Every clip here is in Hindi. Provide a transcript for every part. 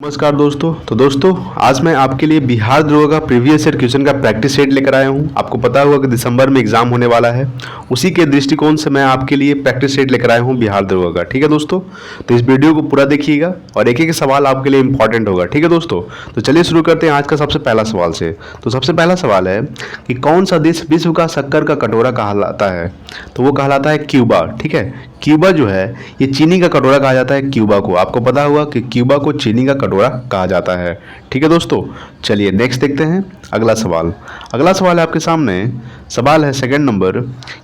नमस्कार दोस्तों। तो दोस्तों आज मैं आपके लिए बिहार दरोगा का प्रीवियस ईयर क्वेश्चन का प्रैक्टिस सेट लेकर आया हूं। आपको पता होगा कि दिसंबर में एग्जाम होने वाला है, उसी के दृष्टिकोण से मैं आपके लिए प्रैक्टिस सेट लेकर आया हूं बिहार दरोगा का। ठीक है दोस्तों, तो इस वीडियो को पूरा देखिएगा और एक एक सवाल आपके लिए इंपॉर्टेंट होगा। ठीक है दोस्तों, तो चलिए शुरू करते हैं आज का सबसे पहला सवाल से। तो सबसे पहला सवाल है कि कौन सा देश विश्व का शक्कर का कटोरा कहलाता है? तो वो कहलाता है क्यूबा। ठीक है, क्यूबा जो है ये चीनी का कटोरा कहा जाता है क्यूबा को। आपको पता होगा कि क्यूबा को चीनी का कटोरा कहा जाता है। ठीक है दोस्तों, चलिए नेक्स्ट देखते हैं अगला सवाल। अगला सवाल है आपके सामने, सवाल है सेकंड नंबर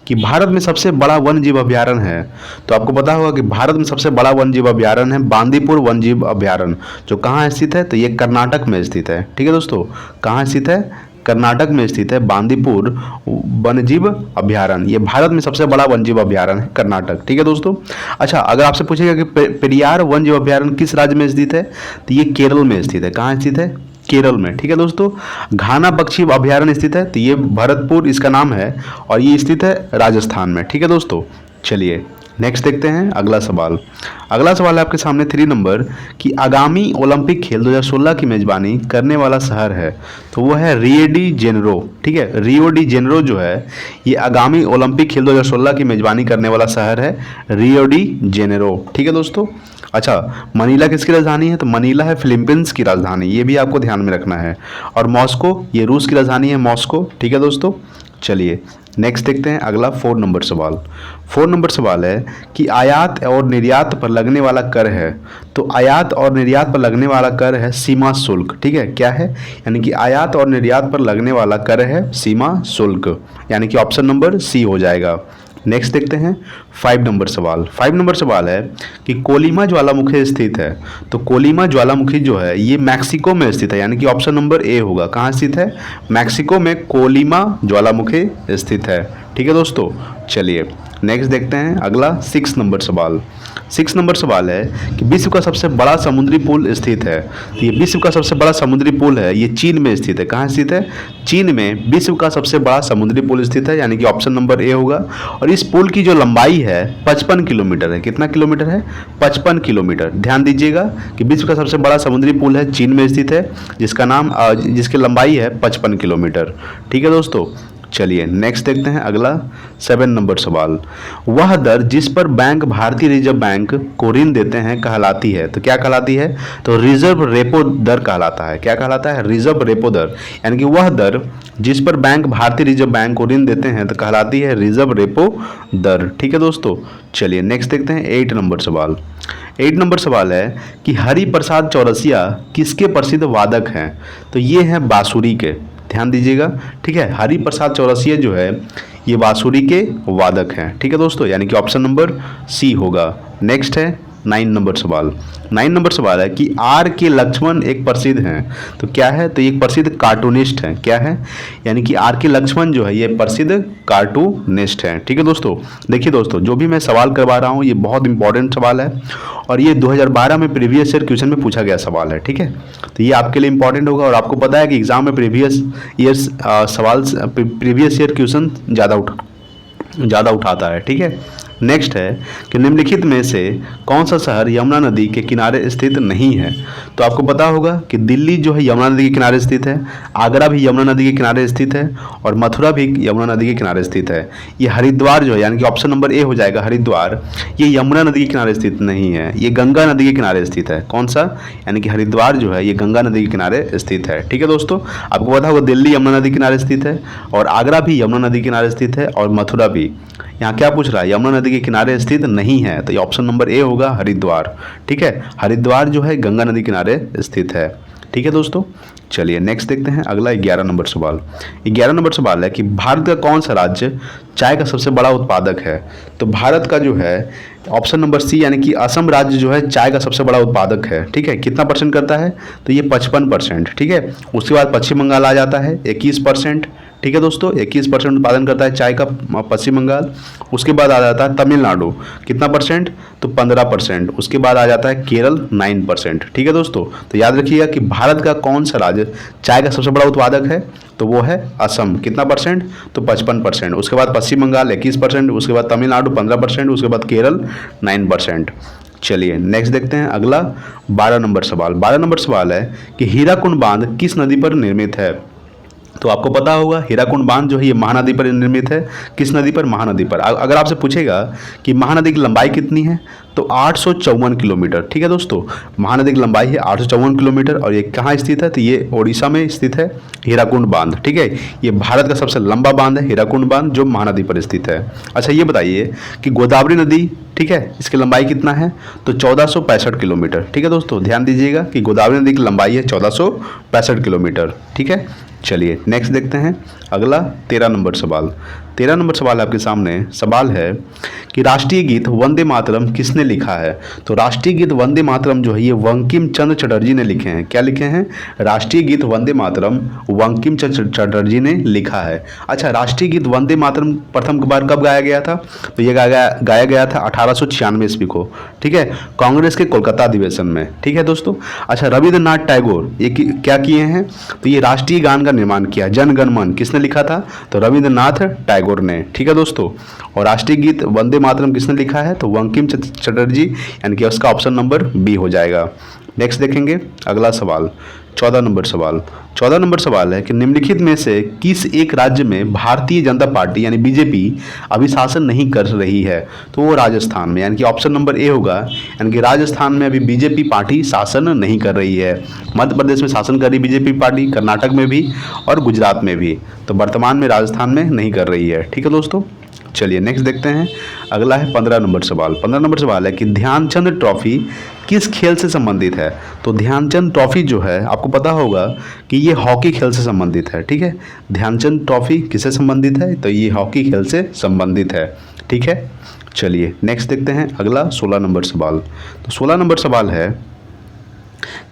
कि भारत में सबसे बड़ा वन्य जीव अभ्यारण्य है। तो आपको पता होगा कि भारत में सबसे बड़ा वन्य जीव अभ्यारण्य है बांदीपुर वन्य जीव अभ्यारण्य, जो कहाँ स्थित है? तो ये कर्नाटक में स्थित है। ठीक है दोस्तों, कहाँ स्थित है? कर्नाटक में स्थित है बांदीपुर वन्यजीव अभ्यारण्य। ये भारत में सबसे बड़ा वन्यजीव अभ्यारण्य है कर्नाटक। ठीक है दोस्तों। अच्छा, अगर आपसे पूछेगा कि पेरियार वन्यजीव अभ्यारण्य किस राज्य में स्थित है, तो ये केरल में स्थित है। कहाँ स्थित है? केरल में। ठीक है दोस्तों। घाना पक्षी अभ्यारण्य स्थित है, तो ये भरतपुर इसका नाम है और ये स्थित है राजस्थान में। ठीक है दोस्तों, चलिए नेक्स्ट देखते हैं अगला सवाल। अगला सवाल है आपके सामने 3 नंबर कि आगामी ओलंपिक खेल 2016 की मेजबानी करने वाला शहर है। तो वो है रियो डी जेनेरो। ठीक है, रियो डी जेनेरो जो है ये आगामी ओलंपिक खेल 2016 की मेजबानी करने वाला शहर है रियो डी जेनेरो। ठीक है दोस्तों। अच्छा, मनीला किसकी राजधानी है? तो मनीला है फिलीपींस की राजधानी, ये भी आपको ध्यान में रखना है। और मॉस्को ये रूस की राजधानी है मॉस्को। ठीक है दोस्तों, चलिए नेक्स्ट देखते हैं अगला 4 नंबर सवाल। 4 नंबर सवाल है कि आयात और निर्यात पर लगने वाला कर है। तो आयात और निर्यात पर लगने वाला कर है सीमा शुल्क। ठीक है, क्या है? यानी कि आयात और निर्यात पर लगने वाला कर है सीमा शुल्क, यानी कि ऑप्शन नंबर सी हो जाएगा। नेक्स्ट देखते हैं 5 नंबर सवाल। 5 नंबर सवाल है कि कोलिमा ज्वालामुखी स्थित है। तो कोलिमा ज्वालामुखी जो है ये मैक्सिको में स्थित है, यानी कि ऑप्शन नंबर ए होगा। कहाँ स्थित है? मैक्सिको में कोलिमा ज्वालामुखी स्थित है। ठीक है दोस्तों, चलिए नेक्स्ट देखते हैं अगला 6 नंबर सवाल। 6 नंबर सवाल है कि विश्व का सबसे बड़ा समुद्री पुल स्थित है। तो ये विश्व का सबसे बड़ा समुद्री पुल है, ये चीन में स्थित है। कहाँ स्थित है? चीन में विश्व का सबसे बड़ा समुद्री पुल स्थित है, यानी कि ऑप्शन नंबर ए होगा। और इस पुल की जो लंबाई है 55 किलोमीटर है। कितना किलोमीटर है? 55 किलोमीटर। ध्यान दीजिएगा कि विश्व का सबसे बड़ा समुद्री पुल है, चीन में स्थित है, जिसकी लंबाई है 55 किलोमीटर। ठीक है दोस्तों, चलिए नेक्स्ट देखते हैं अगला 7 नंबर सवाल। वह दर जिस पर बैंक भारतीय रिजर्व बैंक को ऋण देते हैं कहलाती है। तो क्या कहलाती है? तो रिजर्व रेपो दर कहलाता है। क्या कहलाता है? रिजर्व रेपो दर, यानी कि वह दर जिस पर बैंक भारतीय रिजर्व बैंक को ऋण देते हैं तो कहलाती है रिजर्व रेपो दर। ठीक है दोस्तों, चलिए नेक्स्ट देखते हैं 8 नंबर सवाल। 8 नंबर सवाल है कि हरिप्रसाद चौरसिया किसके प्रसिद्ध वादक हैं? तो ये हैं बांसुरी के। ध्यान दीजिएगा, ठीक है। हरिप्रसाद चौरसिया जो है ये बांसुरी के वादक हैं। ठीक है दोस्तों, यानी कि ऑप्शन नंबर सी होगा। नेक्स्ट है 9 नंबर सवाल। 9 नंबर सवाल है कि आर के लक्ष्मण एक प्रसिद्ध हैं। तो क्या है? तो एक प्रसिद्ध कार्टूनिस्ट हैं। क्या है? यानी कि आर के लक्ष्मण जो है ये प्रसिद्ध कार्टूनिस्ट हैं। ठीक है दोस्तों, देखिए दोस्तों जो भी मैं सवाल करवा रहा हूँ ये बहुत इंपॉर्टेंट सवाल है और ये 2012 में प्रीवियस ईयर क्वेश्चन में पूछा गया सवाल है। ठीक है, तो ये आपके लिए इंपॉर्टेंट होगा और आपको पता है कि एग्जाम में प्रीवियस ईयर क्वेश्चन ज़्यादा उठाता है। ठीक है, नेक्स्ट है कि निम्नलिखित में से कौन सा शहर यमुना नदी के किनारे स्थित नहीं है? तो आपको पता होगा कि दिल्ली जो है यमुना नदी के किनारे स्थित है, आगरा भी यमुना नदी के किनारे स्थित है और मथुरा भी यमुना नदी के किनारे स्थित है। ये हरिद्वार जो है, यानी कि ऑप्शन नंबर ए हो जाएगा हरिद्वार, ये यमुना नदी के किनारे स्थित नहीं है, ये गंगा नदी के किनारे स्थित है। कौन सा? यानी कि हरिद्वार जो है ये गंगा नदी के किनारे स्थित है। ठीक है दोस्तों, आपको पता होगा दिल्ली यमुना नदी के किनारे स्थित है और आगरा भी यमुना नदी के किनारे स्थित है और मथुरा भी। यहाँ क्या पूछ रहा है? यमुना नदी के किनारे स्थित नहीं है, तो ये ऑप्शन नंबर ए होगा हरिद्वार। ठीक है, हरिद्वार जो है गंगा नदी किनारे स्थित है। ठीक है दोस्तों, चलिए नेक्स्ट देखते हैं अगला 11 नंबर सवाल। 11 नंबर सवाल है कि भारत का कौन सा राज्य चाय का सबसे बड़ा उत्पादक है? तो भारत का जो है ऑप्शन नंबर सी, यानी कि असम राज्य जो है चाय का सबसे बड़ा उत्पादक है। ठीक है, कितना परसेंट करता है? तो ये 55%। ठीक है, उसके बाद पश्चिम बंगाल आ जाता है 21%। ठीक है दोस्तों, 21% उत्पादन करता है चाय का पश्चिम बंगाल। उसके बाद आ जाता है तमिलनाडु, कितना परसेंट? तो 15%। उसके बाद आ जाता है केरल 9%। ठीक है दोस्तों, तो याद रखिएगा कि भारत का कौन सा राज्य चाय का सबसे बड़ा उत्पादक है? तो वो है असम, कितना परसेंट? तो 55%। उसके बाद पश्चिम बंगाल 21%, उसके बाद तमिलनाडु 15%, उसके बाद केरल 9%। चलिए नेक्स्ट देखते हैं अगला 12 नंबर सवाल। 12 नंबर सवाल है कि हीराकुंड बांध किस नदी पर निर्मित है। तो आपको पता होगा हीराकुंड बांध जो है ये महानदी पर निर्मित है। किस नदी पर? महानदी पर। अगर आपसे पूछेगा कि महानदी की लंबाई कितनी है तो 854 किलोमीटर। ठीक है दोस्तों, महानदी की लंबाई है 854 किलोमीटर और ये कहाँ स्थित है? तो ये ओडिशा में स्थित है हीराकुंड बांध। ठीक है, ये भारत का सबसे लंबा बांध है हीराकुंड बांध जो महानदी पर स्थित है। अच्छा ये बताइए कि गोदावरी नदी, ठीक है, इसकी लंबाई कितना है? तो 1465 किलोमीटर। ठीक है दोस्तों, ध्यान दीजिएगा कि गोदावरी नदी की लंबाई है 1465 किलोमीटर। ठीक है, चलिए नेक्स्ट देखते हैं अगला 13 नंबर सवाल। 13 नंबर सवाल आपके सामने सवाल है कि राष्ट्रीय गीत वंदे मातरम किसने लिखा है। तो राष्ट्रीय गीत वंदे मातरम जो है ये बंकिम चंद्र चटर्जी ने लिखे हैं। क्या लिखे हैं? राष्ट्रीय गीत वंदे मातरम बंकिम चंद्र चटर्जी ने लिखा है। अच्छा, राष्ट्रीय गीत वंदे मातरम प्रथम बार कब गाया गया था? तो ये गाया गया था 1896 ईस्वी को। ठीक है, कांग्रेस के कोलकाता अधिवेशन में। ठीक है दोस्तों। अच्छा, रविंद्रनाथ टैगोर ये क्या किए हैं? तो ये राष्ट्रीय गान का निर्माण किया। जन गण मन किसने लिखा था? तो रविंद्रनाथ टैगोर ने। ठीक है दोस्तों। और राष्ट्रीय गीत वंदे मातरम किसने लिखा है? तो बंकिम चंद्र चटर्जी, यानी कि उसका ऑप्शन नंबर बी हो जाएगा। नेक्स्ट देखेंगे अगला सवाल 14 नंबर सवाल। 14 नंबर सवाल है कि निम्नलिखित में से किस एक राज्य में भारतीय जनता पार्टी यानी बीजेपी अभी शासन नहीं कर रही है? तो वो राजस्थान में, यानी कि ऑप्शन नंबर ए होगा। यानी कि राजस्थान में अभी बीजेपी पार्टी शासन नहीं कर रही है। मध्य प्रदेश में शासन कर रही बीजेपी पार्टी, कर्नाटक में भी और गुजरात में भी। तो वर्तमान में राजस्थान में नहीं कर रही है। ठीक है दोस्तों। चलिए नेक्स्ट देखते हैं अगला है 15 नंबर सवाल। 15 नंबर सवाल है कि ध्यानचंद ट्रॉफी किस खेल से संबंधित है। तो ध्यानचंद ट्रॉफी जो है आपको पता होगा कि ये हॉकी खेल से संबंधित है। ठीक है, ध्यानचंद ट्रॉफी किससे संबंधित है? तो ये हॉकी खेल से संबंधित है। ठीक है, चलिए नेक्स्ट देखते हैं अगला 16 नंबर सवाल। तो 16 नंबर सवाल है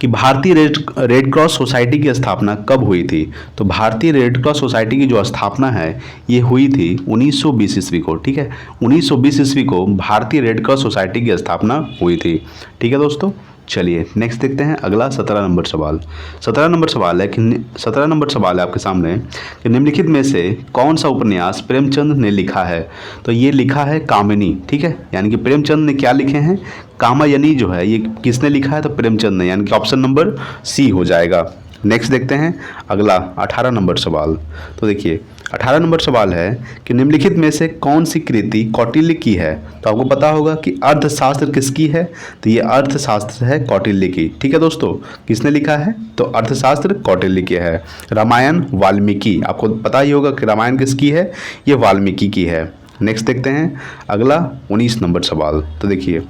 कि भारतीय रेड क्रॉस सोसाइटी की स्थापना कब हुई थी। तो भारतीय रेड क्रॉस सोसाइटी की जो स्थापना है ये हुई थी 1920 ईस्वी को। ठीक है, 1920 ईस्वी को भारतीय रेड क्रॉस सोसाइटी की स्थापना हुई थी। ठीक है दोस्तों। चलिए नेक्स्ट देखते हैं अगला 17 नंबर सवाल। 17 नंबर सवाल है कि 17 नंबर सवाल है आपके सामने कि निम्नलिखित में से कौन सा उपन्यास प्रेमचंद ने लिखा है। तो ये लिखा है कामिनी। ठीक है, यानी कि प्रेमचंद ने क्या लिखे हैं? कामायनी जो है ये किसने लिखा है? तो प्रेमचंद ने, यानी कि ऑप्शन नंबर सी हो जाएगा। नेक्स्ट देखते हैं अगला 18 नंबर सवाल। तो देखिए 18 नंबर सवाल है कि निम्नलिखित में से कौन सी कृति कौटिल्य की है। तो आपको पता होगा कि अर्थशास्त्र किसकी है। तो ये अर्थशास्त्र है कौटिल्य की। ठीक है दोस्तों, किसने लिखा है? तो अर्थशास्त्र कौटिल्य की है। रामायण वाल्मीकि, आपको पता ही होगा कि रामायण किसकी है? ये वाल्मीकि की है। नेक्स्ट देखते हैं अगला 19 नंबर सवाल। तो देखिए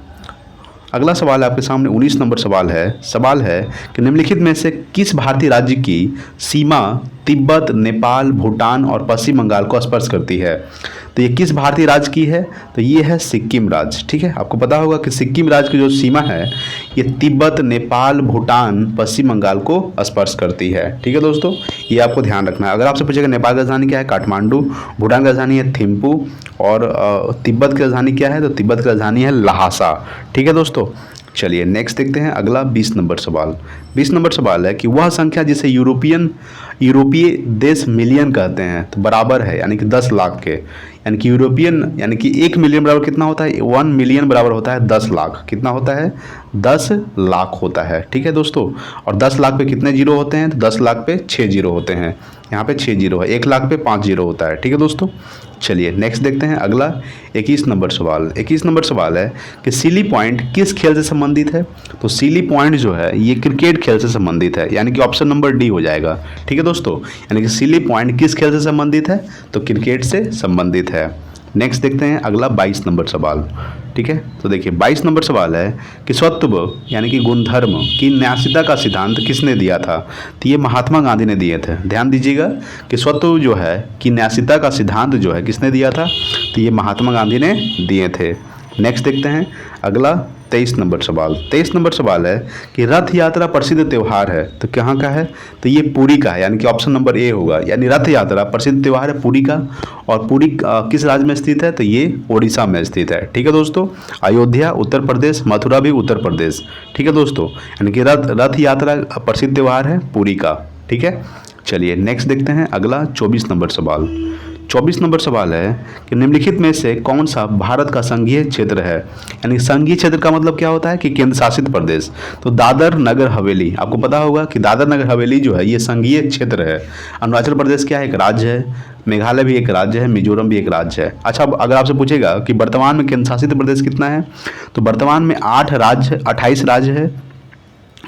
अगला सवाल आपके सामने 19 नंबर सवाल है कि निम्नलिखित में से किस भारतीय राज्य की सीमा तिब्बत, नेपाल, भूटान और पश्चिम बंगाल को स्पर्श करती है। तो ये किस भारतीय राज्य की है? तो ये है सिक्किम राज्य। ठीक है, आपको पता होगा कि सिक्किम राज्य की जो सीमा है ये तिब्बत, नेपाल, भूटान, पश्चिम बंगाल को स्पर्श करती है। ठीक है दोस्तों, ये आपको ध्यान रखना है। अगर आपसे पूछेगा नेपाल की राजधानी क्या है? काठमांडू। भूटान की राजधानी है थिम्पू। और तिब्बत की राजधानी क्या है? तो तिब्बत की राजधानी है लहासा। ठीक है दोस्तों। चलिए नेक्स्ट देखते हैं अगला 20 नंबर सवाल। 20 नंबर सवाल है कि वह संख्या जिसे यूरोपीय देश मिलियन कहते हैं तो बराबर है, यानी कि 10 लाख के। यानी कि यूरोपियन, यानी कि 1 मिलियन बराबर कितना होता है? 1 मिलियन बराबर होता है 10 लाख। कितना होता है? 10 लाख होता है। ठीक है दोस्तों। और 10 लाख पे कितने जीरो होते हैं? तो 10 लाख पे 6 जीरो होते हैं। यहाँ पे 6 जीरो है। 1 लाख पे 5 जीरो होता है। ठीक है दोस्तों। चलिए नेक्स्ट देखते हैं अगला 21 नंबर सवाल। 21 नंबर सवाल है कि सिली पॉइंट किस खेल से संबंधित है। तो सिली पॉइंट जो है ये क्रिकेट खेल से संबंधित है, यानी कि ऑप्शन नंबर डी हो जाएगा। ठीक है दोस्तों, यानी कि सिली पॉइंट किस खेल से संबंधित है? तो क्रिकेट से संबंधित है। नेक्स्ट देखते हैं अगला 22 नंबर सवाल। ठीक है, तो देखिए 22 नंबर सवाल है कि स्वत्व यानी कि गुणधर्म की न्यासिता का सिद्धांत किसने दिया था। तो ये महात्मा गांधी ने दिए थे। ध्यान दीजिएगा कि स्वत्व जो है कि न्यासिता का सिद्धांत जो है किसने दिया था? तो ये महात्मा गांधी ने दिए थे। नेक्स्ट देखते हैं अगला 23 नंबर सवाल। 23 नंबर सवाल है कि रथ यात्रा प्रसिद्ध त्यौहार है तो कहाँ का है? तो ये पुरी का है, यानी कि ऑप्शन नंबर ए होगा। यानी रथ यात्रा प्रसिद्ध त्यौहार है पुरी का। और पुरी किस राज्य में स्थित है? तो ये ओडिशा में स्थित है। ठीक है दोस्तों। अयोध्या उत्तर प्रदेश, मथुरा भी उत्तर प्रदेश। ठीक है दोस्तों, यानी कि रथ यात्रा प्रसिद्ध त्यौहार है पुरी का। ठीक है, चलिए नेक्स्ट देखते हैं अगला 24 नंबर सवाल। 24 नंबर सवाल है कि निम्नलिखित में से कौन सा भारत का संघीय क्षेत्र है। यानी संघीय क्षेत्र का मतलब क्या होता है कि केंद्र शासित प्रदेश। तो दादर नगर हवेली, आपको पता होगा कि दादर नगर हवेली जो है ये संघीय क्षेत्र है। अरुणाचल प्रदेश क्या है, एक राज्य है। मेघालय भी एक राज्य है, मिजोरम भी एक राज्य है। अच्छा, अब अगर आपसे पूछेगा कि वर्तमान में केंद्र शासित प्रदेश कितना है, तो वर्तमान में 28 राज्य है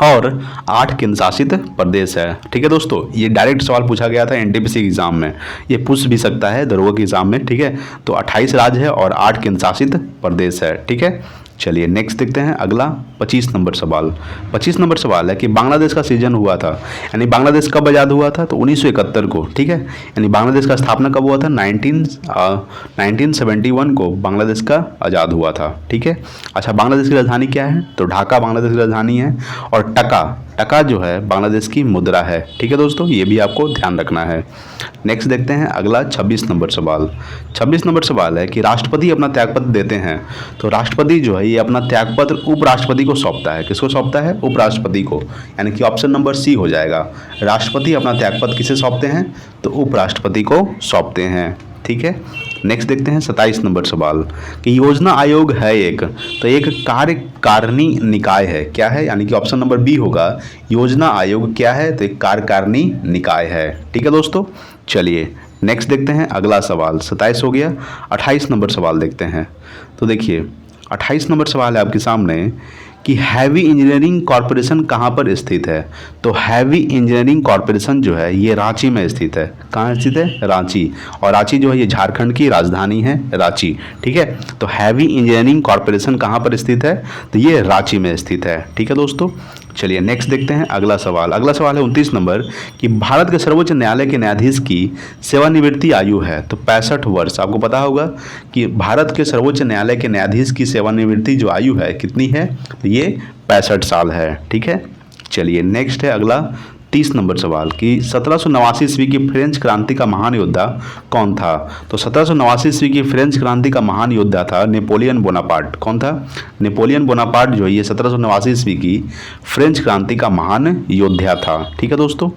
और 8 केंद्र शासित प्रदेश है। ठीक है दोस्तों, ये डायरेक्ट सवाल पूछा गया था एनटीपीसी एग्जाम में, ये पूछ भी सकता है दरोगा के एग्जाम में। ठीक है, तो 28 राज्य है और 8 केंद्र शासित प्रदेश है। ठीक है, चलिए नेक्स्ट देखते हैं अगला 25 नंबर सवाल। 25 नंबर सवाल है कि बांग्लादेश का सृजन हुआ था, यानी बांग्लादेश कब आज़ाद हुआ था, तो 1971 को। ठीक है, यानी बांग्लादेश का स्थापना कब हुआ था, 1971 को बांग्लादेश का आज़ाद हुआ था। ठीक है, अच्छा बांग्लादेश की राजधानी क्या है, तो ढाका बांग्लादेश की राजधानी है और टका जो है बांग्लादेश की मुद्रा है। ठीक है दोस्तों, ये भी आपको ध्यान रखना है। नेक्स्ट देखते हैं अगला 26 नंबर सवाल। 26 नंबर सवाल है कि राष्ट्रपति अपना त्यागपत्र देते हैं, तो राष्ट्रपति जो है ये अपना त्यागपत्र उपराष्ट्रपति को सौंपता है। किसको सौंपता है, उपराष्ट्रपति को, यानी कि ऑप्शन नंबर सी हो जाएगा। राष्ट्रपति अपना त्यागपत्र किसे सौंपते हैं, तो उपराष्ट्रपति को सौंपते हैं। ठीक है, नेक्स्ट देखते हैं 27 नंबर सवाल कि योजना आयोग है एक, तो एक कार्यकारिणी निकाय है, क्या है, यानी कि ऑप्शन नंबर बी होगा। योजना आयोग क्या है, तो एक कार्यकारिणी निकाय है। ठीक है दोस्तों, चलिए नेक्स्ट देखते हैं अगला सवाल। 27 हो गया, 28 नंबर सवाल देखते हैं। तो देखिए 28 नंबर सवाल है आपके सामने कि हैवी इंजीनियरिंग कॉरपोरेशन कहाँ पर स्थित है, तो हैवी इंजीनियरिंग कॉरपोरेशन जो है ये रांची में स्थित है। कहाँ स्थित है, रांची, और रांची जो है ये झारखंड की राजधानी है, रांची। ठीक है, तो हैवी इंजीनियरिंग कॉरपोरेशन कहाँ पर स्थित है, तो ये रांची में स्थित है। ठीक है दोस्तों, चलिए नेक्स्ट देखते हैं अगला सवाल। अगला सवाल है 29 नंबर कि भारत के सर्वोच्च न्यायालय के न्यायाधीश की सेवानिवृत्ति आयु है, तो 65 वर्ष। आपको पता होगा कि भारत के सर्वोच्च न्यायालय के न्यायाधीश की सेवानिवृत्ति जो आयु है कितनी है, तो ये 65 साल है। ठीक है, चलिए नेक्स्ट है अगला 30 नंबर सवाल कि 1789 ईस्वी की फ्रेंच क्रांति का महान योद्धा कौन था, तो 1789 ईस्वी की फ्रेंच क्रांति का महान योद्धा था नेपोलियन बोनापार्ट। कौन था, नेपोलियन बोनापार्ट जो है ये 1789 ईस्वी की फ्रेंच क्रांति का महान योद्धा था। ठीक है दोस्तों,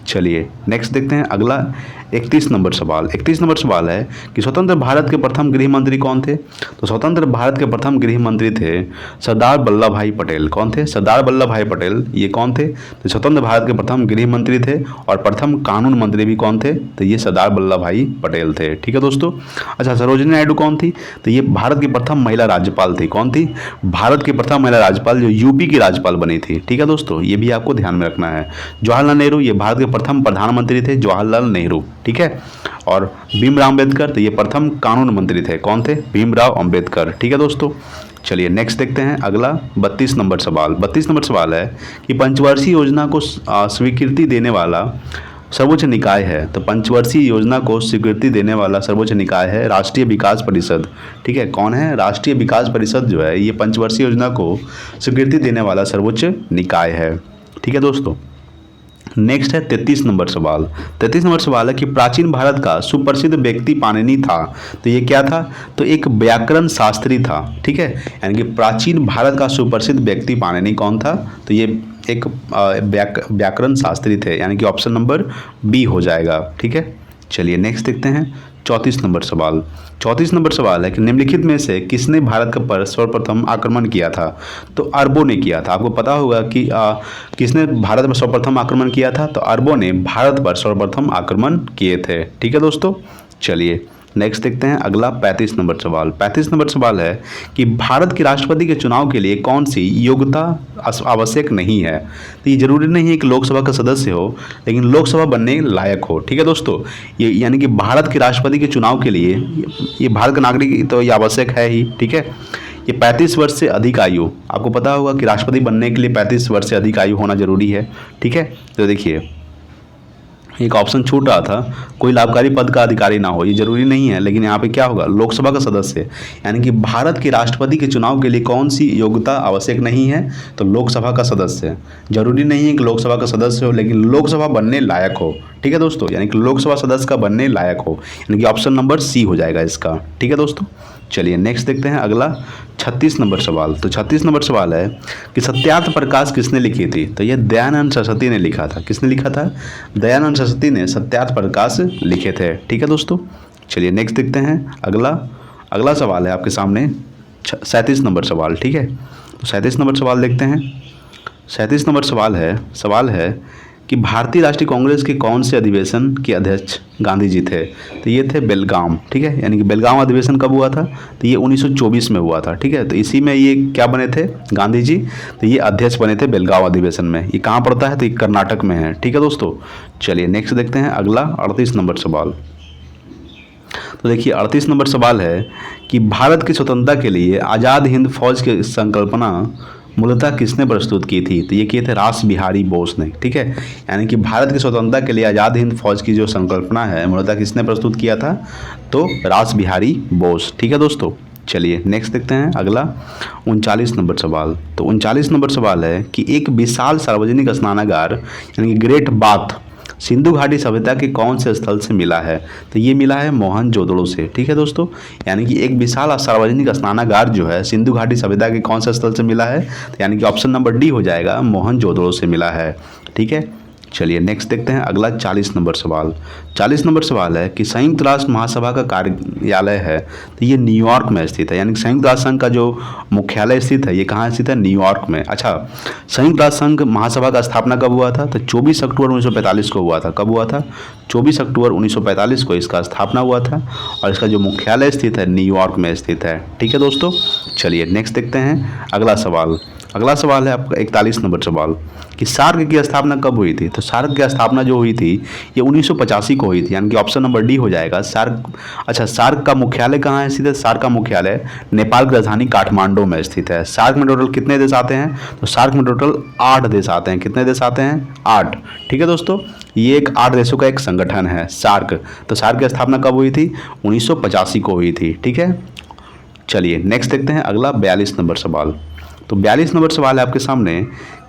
चलिए नेक्स्ट देखते हैं अगला 31 नंबर सवाल। 31 नंबर सवाल है कि स्वतंत्र भारत के प्रथम गृह मंत्री कौन थे, तो स्वतंत्र भारत के प्रथम गृह मंत्री थे सरदार वल्लभ भाई पटेल। कौन थे, सरदार वल्लभ भाई पटेल, ये कौन थे, तो स्वतंत्र भारत के प्रथम गृह मंत्री थे। और प्रथम कानून मंत्री भी कौन थे, तो ये सरदार वल्लभ भाई पटेल थे। ठीक है दोस्तों, अच्छा सरोजिनी नायडू कौन थी, तो ये भारत की प्रथम महिला राज्यपाल थी। कौन थी, भारत की प्रथम महिला राज्यपाल जो यूपी की राज्यपाल बनी थी। ठीक है दोस्तों, ये भी आपको ध्यान में रखना है। जवाहरलाल नेहरू ये भारत के प्रथम प्रधानमंत्री थे, जवाहरलाल नेहरू। ठीक है, और भीमराव अम्बेडकर तो ये प्रथम कानून मंत्री थे। कौन थे, भीमराव अम्बेडकर। ठीक है दोस्तों, चलिए नेक्स्ट देखते हैं अगला 32 नंबर सवाल। 32 नंबर सवाल है कि पंचवर्षीय योजना को स्वीकृति देने वाला सर्वोच्च निकाय है, तो पंचवर्षीय योजना को स्वीकृति देने वाला सर्वोच्च निकाय है राष्ट्रीय विकास परिषद। ठीक है, कौन है, राष्ट्रीय विकास परिषद जो है ये पंचवर्षीय योजना को स्वीकृति देने वाला सर्वोच्च निकाय है। ठीक है दोस्तों, नेक्स्ट है 33 नंबर सवाल। 33 नंबर सवाल है कि प्राचीन भारत का सुप्रसिद्ध व्यक्ति पाणिनि था, तो ये क्या था, तो एक व्याकरण शास्त्री था। ठीक है, यानी कि प्राचीन भारत का सुप्रसिद्ध व्यक्ति पाणिनि कौन था, तो ये एक व्याकरण शास्त्री थे, यानी कि ऑप्शन नंबर बी हो जाएगा। ठीक है, चलिए नेक्स्ट देखते हैं 34 नंबर सवाल। 34 नंबर सवाल है कि निम्नलिखित में से किसने भारत पर सर्वप्रथम आक्रमण किया था, तो अरबों ने किया था। आपको पता होगा कि किसने भारत पर सर्वप्रथम आक्रमण किया था, तो अरबों ने भारत पर सर्वप्रथम आक्रमण किए थे। ठीक है दोस्तों, चलिए नेक्स्ट देखते हैं अगला 35 नंबर सवाल। 35 नंबर सवाल है कि भारत के राष्ट्रपति के चुनाव के लिए कौन सी योग्यता आवश्यक नहीं है, तो ये जरूरी नहीं है कि लोकसभा का सदस्य हो, लेकिन लोकसभा बनने लायक हो। ठीक है दोस्तों, ये यानी कि भारत के राष्ट्रपति के चुनाव के लिए ये भारत का नागरिक तो ये आवश्यक है ही। ठीक है, ये 35 वर्ष से अधिक आयु, आपको पता होगा कि राष्ट्रपति बनने के लिए 35 वर्ष से अधिक आयु होना जरूरी है। ठीक है, तो देखिए एक ऑप्शन छूट रहा था, कोई लाभकारी पद का अधिकारी ना हो, ये जरूरी नहीं है, लेकिन यहाँ पे क्या होगा, लोकसभा का सदस्य, यानी कि भारत के राष्ट्रपति के चुनाव के लिए कौन सी योग्यता आवश्यक नहीं है, तो लोकसभा का सदस्य। जरूरी नहीं है कि लोकसभा का सदस्य हो, लेकिन लोकसभा बनने लायक हो। ठीक है दोस्तों, यानी कि लोकसभा सदस्य का बनने लायक हो, यानी कि ऑप्शन नंबर सी हो जाएगा इसका। ठीक है दोस्तों, चलिए नेक्स्ट देखते हैं अगला 36 नंबर सवाल। तो 36 नंबर सवाल है कि सत्यार्थ प्रकाश किसने लिखी थी, तो ये दयानंद सरस्वती ने लिखा था। किसने लिखा था, दयानंद सरस्वती ने सत्यार्थ प्रकाश लिखे थे। ठीक है दोस्तों, चलिए नेक्स्ट देखते हैं। अगला सवाल है आपके सामने 37 नंबर सवाल, ठीक है। तो 37 नंबर सवाल देखते हैं। 37 नंबर सवाल है कि भारतीय राष्ट्रीय कांग्रेस के कौन से अधिवेशन के अध्यक्ष गांधी जी थे? तो ये थे बेलगाम, ठीक है। यानी कि बेलगाम अधिवेशन कब हुआ था? तो ये 1924 में हुआ था, ठीक है। तो इसी में ये क्या बने थे गांधी जी? तो ये अध्यक्ष बने थे बेलगाम अधिवेशन में। ये कहाँ पड़ता है? तो ये कर्नाटक में है, ठीक है दोस्तों। चलिए नेक्स्ट देखते हैं अगला 38 नंबर सवाल। तो देखिए 38 नंबर सवाल है कि भारत की स्वतंत्रता के लिए आज़ाद हिंद फौज की संकल्पना मूलतः किसने प्रस्तुत की थी? तो ये किए थे रास बिहारी बोस ने, ठीक है। यानी कि भारत की स्वतंत्रता के लिए आज़ाद हिंद फौज की जो संकल्पना है मूलतः किसने प्रस्तुत किया था? तो रास बिहारी बोस, ठीक है दोस्तों। चलिए नेक्स्ट देखते हैं अगला 39 नंबर सवाल। तो 39 नंबर सवाल है कि एक विशाल सार्वजनिक स्नानागार यानी कि ग्रेट बाथ सिंधु घाटी सभ्यता के कौन से स्थल से मिला है? तो ये मिला है मोहनजोदड़ो से, ठीक है दोस्तों। यानी कि एक विशाल सार्वजनिक स्नानागार जो है सिंधु घाटी सभ्यता के कौन से स्थल से मिला है? तो यानी कि ऑप्शन नंबर डी हो जाएगा, मोहनजोदड़ो से मिला है, ठीक है। चलिए नेक्स्ट देखते हैं अगला 40 नंबर सवाल। 40 नंबर सवाल है कि संयुक्त राष्ट्र महासभा का कार्यालय है तो ये न्यूयॉर्क में स्थित है। यानी कि संयुक्त राष्ट्र संघ का जो मुख्यालय स्थित है ये कहाँ स्थित है? न्यूयॉर्क में। अच्छा, संयुक्त राष्ट्र संघ महासभा का स्थापना कब हुआ था? तो 24 अक्टूबर 1945 को हुआ था। कब हुआ था? 24 अक्टूबर 1945 को इसका स्थापना हुआ था और इसका जो मुख्यालय स्थित है न्यूयॉर्क में स्थित है, ठीक है दोस्तों। चलिए नेक्स्ट देखते हैं अगला सवाल है आपका 41 नंबर सवाल कि सार्क की स्थापना कब हुई थी? तो सार्क की स्थापना जो हुई थी ये 1985 को हुई थी। यानी कि ऑप्शन नंबर डी हो जाएगा सार्क। अच्छा, सार्क का मुख्यालय कहाँ है स्थित है? सार्क का मुख्यालय नेपाल की राजधानी काठमांडू में स्थित है। सार्क में टोटल कितने देश आते हैं? तो सार्क में टोटल 8 देश आते हैं। कितने देश आते हैं? 8, ठीक है दोस्तों। ये एक 8 देशों का एक संगठन है सार्क। तो सार्क की स्थापना कब हुई थी? 1985 को हुई थी, ठीक है। चलिए नेक्स्ट देखते हैं अगला 42 नंबर सवाल। तो 42 नंबर सवाल है आपके सामने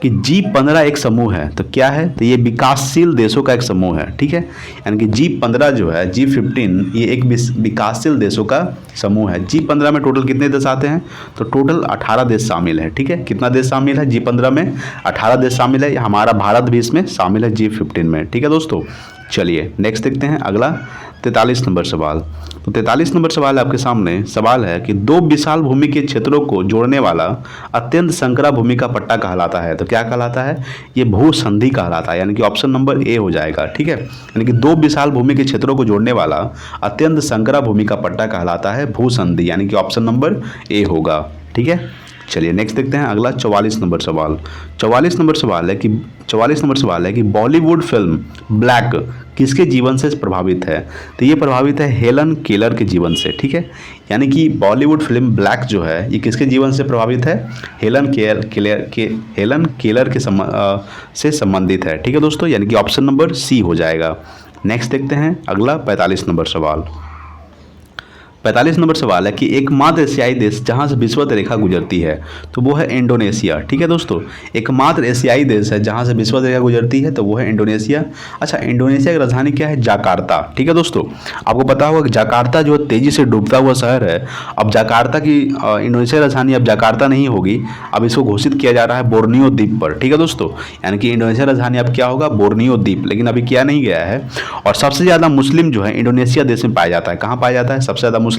कि G15 एक समूह है तो क्या है? तो ये विकासशील देशों का एक समूह है, ठीक है। यानी कि G15 जो है G15 ये एक विकासशील देशों का समूह है। G15 में टोटल कितने देश आते हैं? तो टोटल 18 देश शामिल है, ठीक है। कितना देश शामिल है G15 में? 18 देश शामिल है। हमारा भारत भी इसमें शामिल है G15 में, ठीक है दोस्तों। चलिए नेक्स्ट देखते हैं अगला 43 नंबर सवाल। तो 43 नंबर सवाल आपके सामने सवाल है कि दो विशाल भूमि के क्षेत्रों को जोड़ने वाला अत्यंत संकरा भूमि का पट्टा कहलाता है। तो क्या कहलाता है? ये भूसंधि कहलाता है। यानी कि ऑप्शन नंबर ए हो जाएगा, ठीक है। यानी कि दो विशाल भूमि के क्षेत्रों को जोड़ने वाला अत्यंत संकरा भूमि का पट्टा कहलाता है भूसंधि। यानी कि ऑप्शन नंबर ए होगा, ठीक है। चलिए नेक्स्ट देखते हैं अगला 44 नंबर सवाल। 44 नंबर सवाल है कि बॉलीवुड फिल्म ब्लैक किसके जीवन से प्रभावित है? तो ये प्रभावित है हेलन केलर के जीवन से, ठीक है। यानी कि बॉलीवुड फिल्म ब्लैक जो है ये किसके जीवन से प्रभावित है? हेलन केलर के से संबंधित है, ठीक है दोस्तों। यानी कि ऑप्शन नंबर सी हो जाएगा। नेक्स्ट देखते हैं अगला 45 नंबर सवाल। 45 नंबर सवाल है कि एकमात्र एशियाई देश जहां से विषुवत रेखा गुजरती है तो वो है इंडोनेशिया, ठीक है दोस्तों। एकमात्र एशियाई देश है जहां से विषुवत रेखा गुजरती है तो वो है इंडोनेशिया। अच्छा, इंडोनेशिया की राजधानी क्या है? जाकार्ता, ठीक है दोस्तों। आपको पता होगा कि जाकार्ता जो तेजी से डूबता हुआ शहर है। अब जाकार्ता की इंडोनेशिया राजधानी अब जाकार्ता नहीं होगी, अब इसको घोषित किया जा रहा है बोर्नियो द्वीप पर, ठीक है दोस्तों। यानी कि इंडोनेशिया राजधानी अब क्या होगा? बोर्नियो द्वीप, लेकिन अभी किया नहीं गया है। और सबसे ज़्यादा मुस्लिम जो है इंडोनेशिया देश में पाया जाता है। कहाँ पाया जाता है? सबसे ज़्यादा मुस्लिम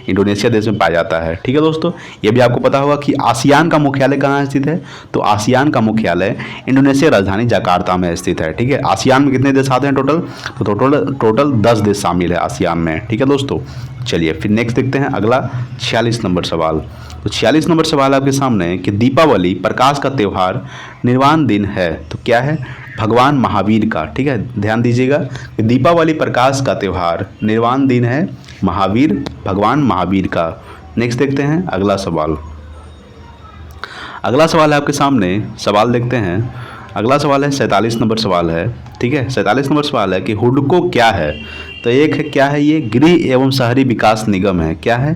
इंडोनेशिया देश में पाया जाता है, ठीक है दोस्तों। ये भी आपको पता होगा कि आसियान का मुख्यालय कहाँ स्थित है? तो आसियान का मुख्यालय इंडोनेशिया राजधानी जकार्ता में स्थित है, ठीक है। आसियान में कितने देश आते हैं टोटल? तो टोटल 10 देश शामिल है आसियान में, ठीक है दोस्तों। चलिए फिर नेक्स्ट देखते हैं अगला 46 नंबर सवाल। तो 46 नंबर सवाल आपके सामने कि दीपावली प्रकाश का त्यौहार निर्वाण दिन है तो क्या है? भगवान महावीर का, ठीक है। ध्यान दीजिएगा कि दीपावली प्रकाश का त्यौहार निर्वाण दिन है भगवान महावीर का। नेक्स्ट देखते हैं अगला सवाल। अगला सवाल है आपके सामने, सवाल देखते हैं। अगला सवाल है 47 नंबर सवाल है, ठीक है। 47 नंबर सवाल है कि हुडको क्या है? तो एक है क्या है? ये गृह एवं शहरी विकास निगम है। क्या है?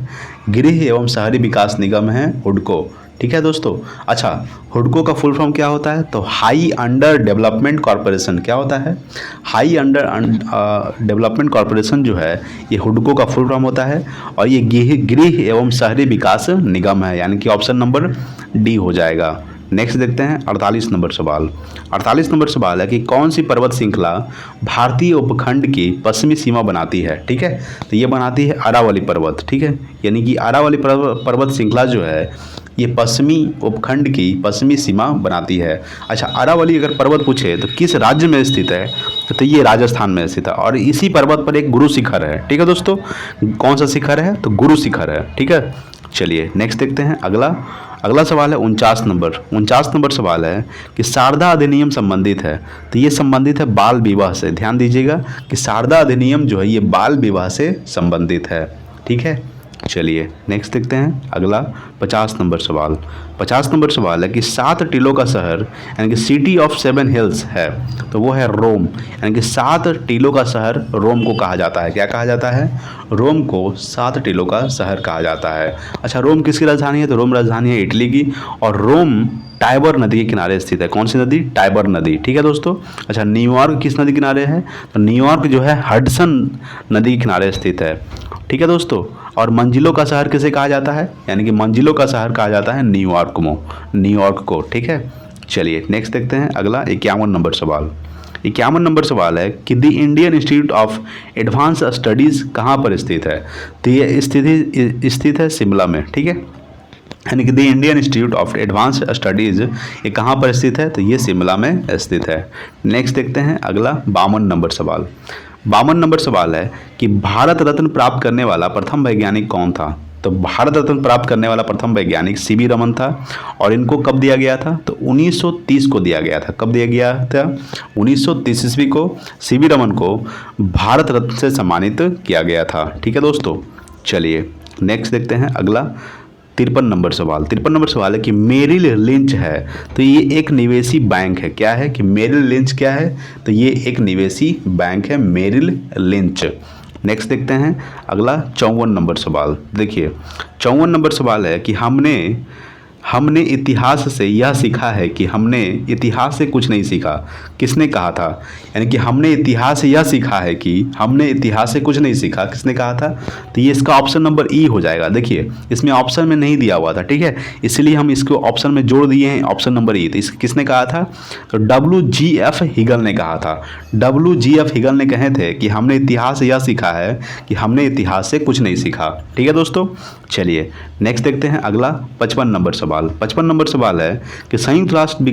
गृह एवं शहरी विकास निगम है हुडको, ठीक है दोस्तों। अच्छा, हुडको का फुल फॉर्म क्या होता है? तो हाई अंडर डेवलपमेंट कॉरपोरेशन। क्या होता है? हाई अंडर डेवलपमेंट कॉरपोरेशन जो है ये हुडको का फुल फॉर्म होता है और ये गृह एवं शहरी विकास निगम है। यानी कि ऑप्शन नंबर डी हो जाएगा। नेक्स्ट देखते हैं 48 नंबर सवाल। 48 नंबर सवाल है कि कौन सी पर्वत श्रृंखला भारतीय उपखंड की पश्चिमी सीमा बनाती है। ठीक है, तो ये बनाती है अरावली पर्वत। ठीक है, यानी कि अरावली पर्वत श्रृंखला जो है ये पश्चिमी उपखंड की पश्चिमी सीमा बनाती है। अच्छा, अरावली अगर पर्वत पूछे तो किस राज्य में स्थित है, तो ये राजस्थान में स्थित है और इसी पर्वत पर एक गुरु शिखर है। ठीक है दोस्तों, कौन सा शिखर है, तो गुरु शिखर है। ठीक है, चलिए नेक्स्ट देखते हैं। अगला सवाल है 49 नंबर सवाल है कि शारदा अधिनियम संबंधित है, तो ये संबंधित है बाल विवाह से। ध्यान दीजिएगा कि शारदा अधिनियम जो है ये बाल विवाह से संबंधित है। ठीक है, चलिए नेक्स्ट देखते हैं। अगला 50 नंबर सवाल। 50 नंबर सवाल है कि 7 टीलों का शहर यानी कि सिटी ऑफ 7 हिल्स है, तो वो है रोम। यानी कि 7 टीलों का शहर रोम को कहा जाता है। क्या कहा जाता है, रोम को 7 टीलों का शहर कहा जाता है। अच्छा, रोम किसकी राजधानी है, तो रोम राजधानी है इटली की और रोम टाइबर नदी के किनारे स्थित है। कौन सी नदी, टाइबर नदी। ठीक है दोस्तों। अच्छा, न्यूयॉर्क किस नदी किनारे है, तो न्यूयॉर्क जो है हडसन नदी के किनारे स्थित है। ठीक है दोस्तों, और मंजिलों का शहर किसे कहा जाता है, यानी कि मंजिलों का शहर कहा जाता है न्यूयॉर्क को। ठीक है, चलिए नेक्स्ट देखते हैं। अगला 51 नंबर सवाल। 51 नंबर सवाल है कि the Indian institute of advance studies कहाँ पर स्थित है, तो ये स्थित है शिमला में। ठीक है, यानी कि the Indian institute of advance studies ये कहाँ पर स्थित है, तो ये शिमला में स्थित है। नेक्स्ट देखते हैं। अगला 52 नंबर सवाल। 52 नंबर सवाल है कि भारत रत्न प्राप्त करने वाला प्रथम वैज्ञानिक कौन था, तो भारत रत्न प्राप्त करने वाला प्रथम वैज्ञानिक सीवी रमन था और इनको कब दिया गया था, तो 1930 को दिया गया था। कब दिया गया था, 1930 ईस्वी को सीवी रमन को भारत रत्न से सम्मानित किया गया था। ठीक है दोस्तों, चलिए नेक्स्ट देखते हैं। अगला 53 नंबर सवाल। 53 नंबर सवाल है कि मेरिल लिंच है, तो ये एक निवेशी बैंक है। क्या है कि मेरिल लिंच क्या है, तो ये एक निवेशी बैंक है मेरिल लिंच। नेक्स्ट देखते हैं। अगला 54 नंबर सवाल। देखिए 54 नंबर सवाल है कि हमने इतिहास से यह सीखा है कि हमने इतिहास से कुछ नहीं सीखा। किसने कहा था, यानी कि हमने इतिहास से यह सीखा है कि हमने इतिहास से कुछ नहीं सीखा, किसने कहा था, तो ये इसका ऑप्शन नंबर ई हो जाएगा। देखिए इसमें ऑप्शन में नहीं दिया हुआ था। ठीक है, इसलिए हम इसको ऑप्शन में जोड़ दिए हैं, ऑप्शन नंबर ई। तो इस किसने कहा था, तो WGF हिगल ने कहा था। WGF हिगल ने कहे थे कि हमने इतिहास से यह सीखा है कि हमने इतिहास से कुछ नहीं सीखा। ठीक है दोस्तों, चलिए नेक्स्ट देखते हैं। अगला 55 नंबर सवाल। 55 नंबर सवाल है कि संयुक्त राष्ट्र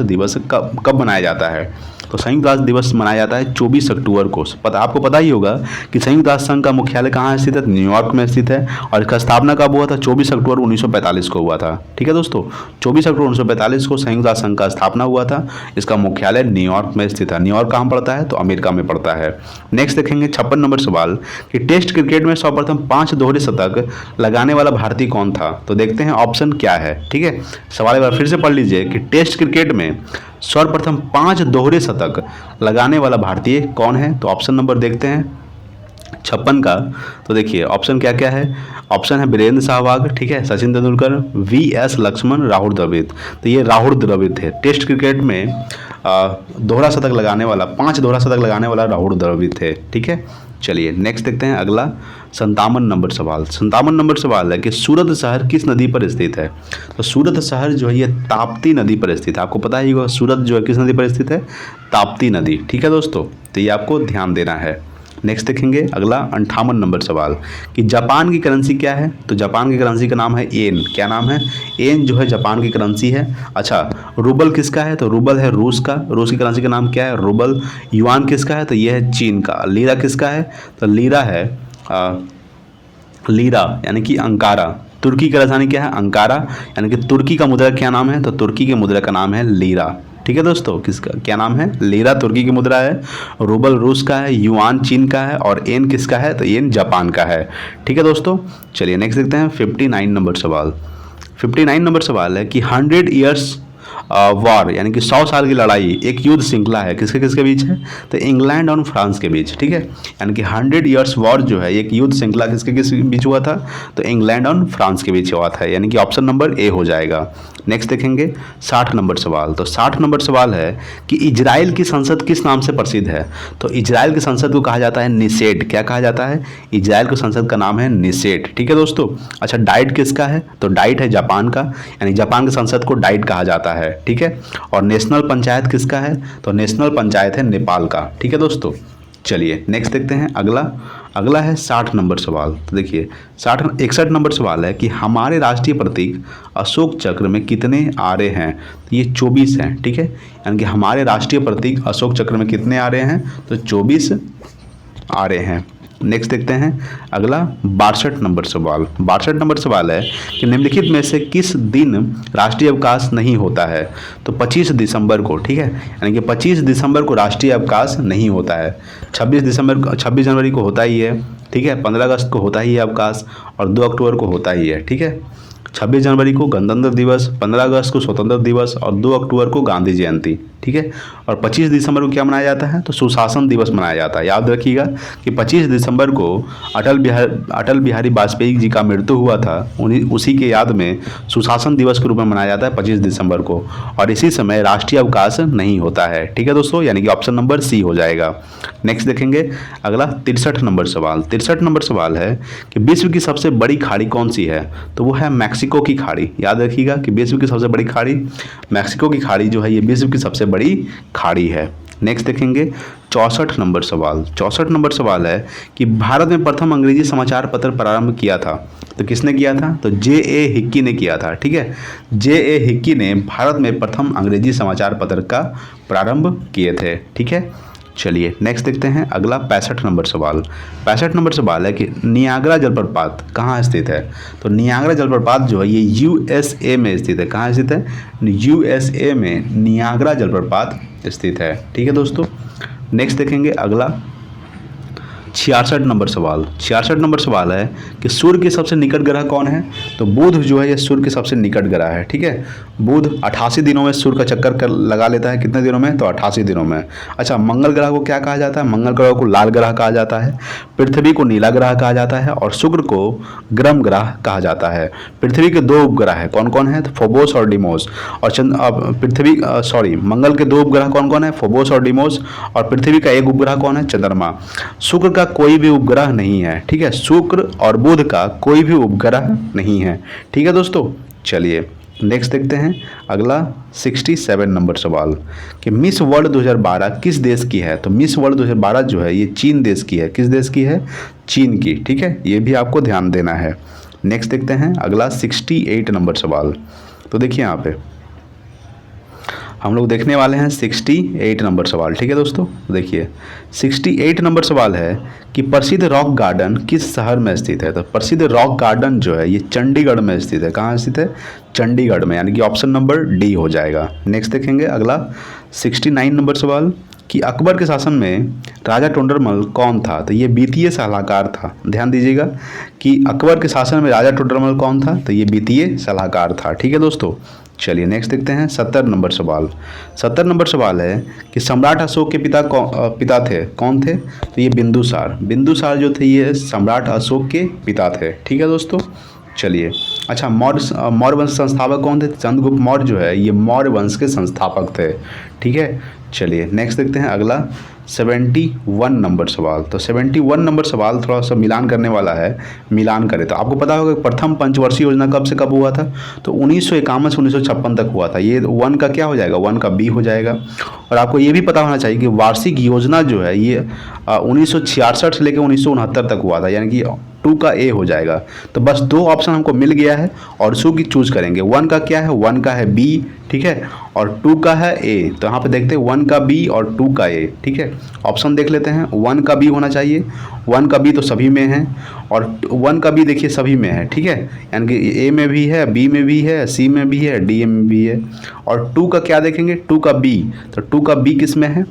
दिवस कब मनाया जाता है, तो संयुक्त राष्ट्र दिवस मनाया जाता है 24 अक्टूबर को। आपको पता ही होगा कि संयुक्त राष्ट्र संघ का मुख्यालय कहाँ स्थित है, न्यूयॉर्क में स्थित है और इसका स्थापना कब हुआ था, 24 अक्टूबर 1945 को हुआ था। ठीक है दोस्तों, 24 अक्टूबर 1945 को संयुक्त राष्ट्र संघ का स्थापना हुआ था। इसका मुख्यालय न्यूयॉर्क में स्थित है। न्यूयॉर्क कहाँ पड़ता है, तो अमेरिका में पड़ता है। नेक्स्ट देखेंगे 56 नंबर सवाल कि टेस्ट क्रिकेट में सर्वप्रथम 5 दोहरे शतक लगाने वाला भारतीय कौन था, तो देखते हैं ऑप्शन क्या है। ठीक है, सवाल एक बार फिर से पढ़ लीजिए कि टेस्ट क्रिकेट में सर्वप्रथम 5 दोहरे शतक लगाने वाला भारतीय कौन है, तो ऑप्शन नंबर देखते हैं 56 का। तो देखिए ऑप्शन क्या क्या है, ऑप्शन है वीरेंद्र सहवाग, ठीक है, सचिन तेंदुलकर, VS लक्ष्मण, राहुल द्रविड़। तो ये राहुल द्रविड़ थे। टेस्ट क्रिकेट में दोहरा शतक लगाने वाला 5 दोहरा शतक लगाने वाला राहुल द्रविड़ थे। ठीक है, चलिए नेक्स्ट देखते हैं। अगला 57 नंबर सवाल। 57 नंबर सवाल है कि सूरत शहर किस नदी पर स्थित है, तो सूरत शहर जो है ये ताप्ती नदी पर स्थित है। आपको पता ही होगा सूरत जो है किस नदी पर स्थित है, ताप्ती नदी। ठीक है दोस्तों, तो ये आपको ध्यान देना है। नेक्स्ट देखेंगे अगला 58 नंबर सवाल कि जापान की करेंसी क्या है, तो जापान की करेंसी का नाम है येन। क्या नाम है, येन जो है जापान की करेंसी है। अच्छा, रूबल किसका है, तो रूबल है रूस का। रूस की करेंसी का नाम क्या है, रूबल। युआन किसका है, तो यह है चीन का। लीरा किसका है, तो लीरा है लीरा यानी कि अंकारा। तुर्की की राजधानी क्या है, अंकारा। यानी कि तुर्की का मुद्रा क्या नाम है, तो तुर्की के मुद्रा का नाम है लीरा। ठीक है दोस्तों, किसका क्या नाम है, लीरा तुर्की की मुद्रा है, रूबल रूस का है, युआन चीन का है और येन किसका है, तो येन जापान का है। ठीक है दोस्तों, चलिए नेक्स्ट देखते हैं 59 नंबर सवाल। 59 नंबर सवाल है कि वॉर यानी कि 100 साल की लड़ाई, एक युद्ध श्रृंखला है, किसके किसके बीच है? तो इंग्लैंड और फ्रांस के बीच, ठीक है। यानी कि 100 ईयर्स वॉर जो है एक युद्ध श्रृंखला किसके किस बीच हुआ था? तो इंग्लैंड और फ्रांस के बीच हुआ था, यानी कि ऑप्शन नंबर ए हो जाएगा। नेक्स्ट देखेंगे 60 नंबर सवाल। तो 60 नंबर सवाल है कि इजराइल की संसद किस नाम से प्रसिद्ध है? तो इजराइल की संसद को कहा जाता है निसेट। क्या कहा जाता है? इजराइल की संसद का नाम है निसेट, ठीक है दोस्तों। अच्छा, डाइट किसका है? तो डाइट है जापान का, यानी जापान की संसद को डाइट कहा जाता है, ठीक है। और नेशनल पंचायत किसका है? तो नेशनल पंचायत है नेपाल का, ठीक है दोस्तों। चलिए नेक्स्ट देखते हैं अगला है 60 नंबर सवाल। तो देखिए 61 नंबर सवाल है कि हमारे राष्ट्रीय प्रतीक अशोक चक्र में कितने आरे हैं? तो ये 24 हैं, ठीक है। यानी कि हमारे राष्ट्रीय प्रतीक अशोक चक्र में कितने आरे हैं? तो 24 आरे हैं। नेक्स्ट देखते हैं अगला 62 नंबर सवाल। 62 नंबर सवाल है कि निम्नलिखित में से किस दिन राष्ट्रीय अवकाश नहीं होता है? तो 25 दिसंबर को, ठीक है। यानी कि 25 दिसंबर को राष्ट्रीय अवकाश नहीं होता है। 26 जनवरी को होता ही है, ठीक है। 15 अगस्त को होता ही है अवकाश, और 2 अक्टूबर को होता ही है, ठीक है। 26 जनवरी को गणतंत्र दिवस, 15 अगस्त को स्वतंत्रता दिवस और 2 अक्टूबर को गांधी जयंती, ठीक है। और 25 दिसंबर को क्या मनाया जाता है? तो सुशासन दिवस मनाया जाता है। याद रखिएगा कि 25 दिसंबर को अटल बिहारी वाजपेयी जी का मृत्यु हुआ था, उसी के याद में सुशासन दिवस के रूप में मनाया जाता है 25 दिसंबर को। और इसी समय राष्ट्रीय अवकाश नहीं होता है, ठीक है दोस्तों, यानी कि ऑप्शन नंबर सी हो जाएगा। नेक्स्ट देखेंगे अगला 63 नंबर सवाल। 63 नंबर सवाल है कि विश्व की सबसे बड़ी खाड़ी कौन सी है? तो वो है मैक्सिको की खाड़ी। याद रखिएगा कि विश्व की सबसे बड़ी खाड़ी मैक्सिको की खाड़ी जो है ये विश्व की सबसे बड़ी खाड़ी है। नेक्स्ट देखेंगे 64 नंबर सवाल। 64 नंबर सवाल है कि भारत में प्रथम अंग्रेजी समाचार पत्र प्रारंभ किया था, तो किसने किया था? तो J.A. हिक्की ने किया था, ठीक है। J.A. हिक्की ने भारत में प्रथम अंग्रेजी समाचार पत्र का प्रारंभ किए थे, ठीक है। चलिए नेक्स्ट देखते हैं अगला 65 नंबर सवाल। 65 नंबर सवाल है कि नियाग्रा जलप्रपात कहाँ स्थित है? तो नियाग्रा जलप्रपात जो है ये USA में स्थित है। कहाँ स्थित है? USA में नियाग्रा जलप्रपात स्थित है, ठीक है दोस्तों। नेक्स्ट देखेंगे अगला 66 नंबर सवाल। 66 नंबर सवाल है कि सूर्य के सबसे निकट ग्रह कौन है? तो बुध जो है ये सूर्य के सबसे निकट ग्रह है, ठीक है। बुध 88 दिनों में सूर्य का चक्कर लगा लेता है। कितने दिनों में? तो 88 दिनों में। अच्छा, मंगल ग्रह को क्या कहा जाता है? मंगल ग्रह को लाल ग्रह कहा जाता है, पृथ्वी को नीला ग्रह कहा जाता है और शुक्र को गर्म ग्रह कहा जाता है। पृथ्वी के 2 उपग्रह है, कौन कौन है? तो फोबोस और डिमोस। और मंगल के 2 उपग्रह कौन कौन है? फोबोस और डिमोस। और पृथ्वी का 1 उपग्रह कौन है? चंद्रमा। शुक्र का कोई भी उपग्रह नहीं है, ठीक है। शुक्र और बुध का कोई भी उपग्रह नहीं है, ठीक है दोस्तों। चलिए नेक्स्ट देखते हैं अगला 67 नंबर सवाल कि मिस वर्ल्ड 2012 किस देश की है? तो मिस वर्ल्ड 2012 जो है ये चीन देश की है। किस देश की है? चीन की, ठीक है। ये भी आपको ध्यान देना है। नेक्स्ट देखते हैं अगला 68 नंबर सवाल। तो देखिए यहाँ पे हम लोग देखने वाले हैं 68 नंबर सवाल, ठीक है दोस्तों। देखिए 68 नंबर सवाल है कि प्रसिद्ध रॉक गार्डन किस शहर में स्थित है? तो प्रसिद्ध रॉक गार्डन जो है ये चंडीगढ़ में स्थित है। कहाँ स्थित है? चंडीगढ़ में, यानी कि ऑप्शन नंबर डी हो जाएगा। नेक्स्ट देखेंगे अगला 69 नंबर सवाल कि अकबर के शासन में राजा टोडरमल कौन था? तो ये वित्तीय सलाहकार था। ध्यान दीजिएगा कि अकबर के शासन में राजा टोडरमल कौन था? तो ये वित्तीय सलाहकार था, ठीक है दोस्तों। चलिए नेक्स्ट देखते हैं 70 नंबर सवाल। 70 नंबर सवाल है कि सम्राट अशोक के पिता थे, कौन थे? तो ये बिंदुसार जो थे ये सम्राट अशोक के पिता थे, ठीक है दोस्तों। चलिए अच्छा, मौर्य वंश संस्थापक कौन थे? चंद्रगुप्त मौर्य जो है ये मौर्य वंश के संस्थापक थे, ठीक है। चलिए नेक्स्ट देखते हैं अगला 71 नंबर सवाल। तो 71 नंबर सवाल थोड़ा सा मिलान करने वाला है। मिलान करें तो आपको पता होगा प्रथम पंचवर्षीय योजना कब से कब हुआ था? तो 1951 से 1956 तक हुआ था। ये 1 का क्या हो जाएगा? 1 का बी हो जाएगा। और आपको ये भी पता होना चाहिए कि वार्षिक योजना जो है ये 1966 से लेकर 1969 तक हुआ था, यानी कि 2 का ए हो जाएगा। तो बस 2 ऑप्शन हमको मिल गया है और उसी की चूज करेंगे। 1 का क्या है? 1 का है बी, ठीक है। और 2 का है ए। तो यहाँ पे देखते हैं 1 का बी और 2 का ए, ठीक है। ऑप्शन देख लेते हैं। 1 का बी होना चाहिए। 1 का बी तो सभी में है और 1 का बी देखिए सभी में है, ठीक है। यानी कि ए में भी है, बी में भी है, सी में भी है, डी में भी है। और 2 का क्या देखेंगे? 2 का बी। तो 2 का बी किस में है?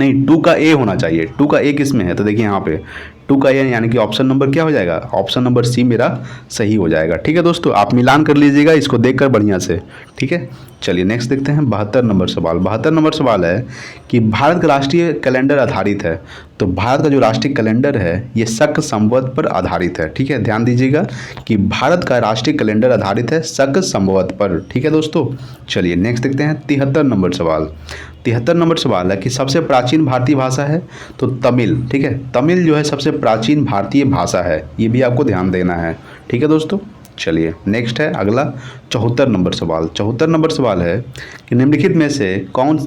नहीं, 2 का ए होना चाहिए। 2 का ए किस में है, तो देखिए यहाँ पे 2 का ए यानी कि ऑप्शन नंबर क्या हो जाएगा, ऑप्शन नंबर सी मेरा सही हो जाएगा। ठीक है दोस्तों, आप मिलान कर लीजिएगा इसको देखकर बढ़िया से। ठीक है, चलिए नेक्स्ट देखते हैं 72 नंबर सवाल। 72 नंबर सवाल है कि भारत का राष्ट्रीय कैलेंडर आधारित है। तो भारत का जो राष्ट्रीय कैलेंडर है ये शक संवत पर आधारित है। ठीक है, ध्यान दीजिएगा कि भारत का राष्ट्रीय कैलेंडर आधारित है शक संवत पर। ठीक है दोस्तों, चलिए नेक्स्ट देखते हैं 73 नंबर सवाल। 73 नंबर सवाल है कि सबसे प्राचीन भारतीय भाषा है तो तमिल। ठीक है, तमिल जो है सबसे प्राचीन भारतीय भाषा है, ये भी आपको ध्यान देना है। ठीक है दोस्तों, चलिए नेक्स्ट है अगला 74 नंबर सवाल। 74 नंबर सवाल है कि निम्नलिखित में से कौन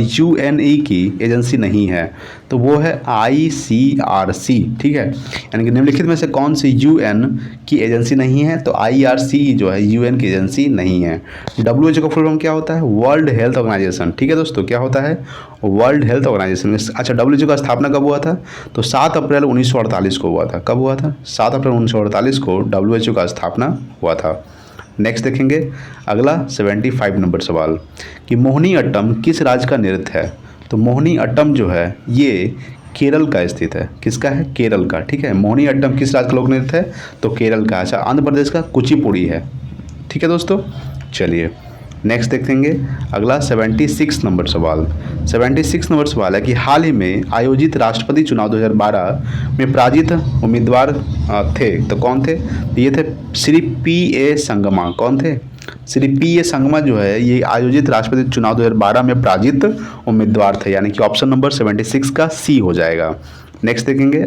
यूएनई की एजेंसी नहीं है, तो वो है आईसीआरसी। ठीक है, यानी कि निम्नलिखित में से कौन सी यूएन की एजेंसी नहीं है, तो आईआरसी जो है यूएन की एजेंसी नहीं है। डब्ल्यूएचओ का फुल फॉर्म क्या होता है, वर्ल्ड हेल्थ ऑर्गेनाइजेशन। ठीक है दोस्तों, क्या होता है, वर्ल्ड हेल्थ ऑर्गेनाइजेशन। अच्छा, डब्ल्यूएचओ का स्थापना कब हुआ था, तो 7 अप्रैल 1948 को हुआ था। कब हुआ था, 7 अप्रैल 1948 को डब्ल्यूएचओ का स्थापना हुआ था। नेक्स्ट देखेंगे अगला 75 नंबर सवाल कि मोहिनी अट्टम किस राज्य का नृत्य है, तो मोहिनी अट्टम जो है ये केरल का स्थित है। किसका है, केरल का। ठीक है, मोहिनी अट्टम किस राज्य का लोक नृत्य है, तो केरल का। अच्छा, आंध्र प्रदेश का कुचिपुड़ी है। ठीक है दोस्तों, चलिए नेक्स्ट देखेंगे अगला 76 नंबर सवाल। 76 नंबर सवाल है कि हाल ही में आयोजित राष्ट्रपति चुनाव 2012 में पराजित उम्मीदवार थे, तो कौन थे, तो ये थे श्री पी.ए. संगमा। कौन थे, श्री पी.ए. संगमा जो है ये आयोजित राष्ट्रपति चुनाव 2012 में पराजित उम्मीदवार थे, यानी कि ऑप्शन नंबर 76 का सी हो जाएगा। नेक्स्ट देखेंगे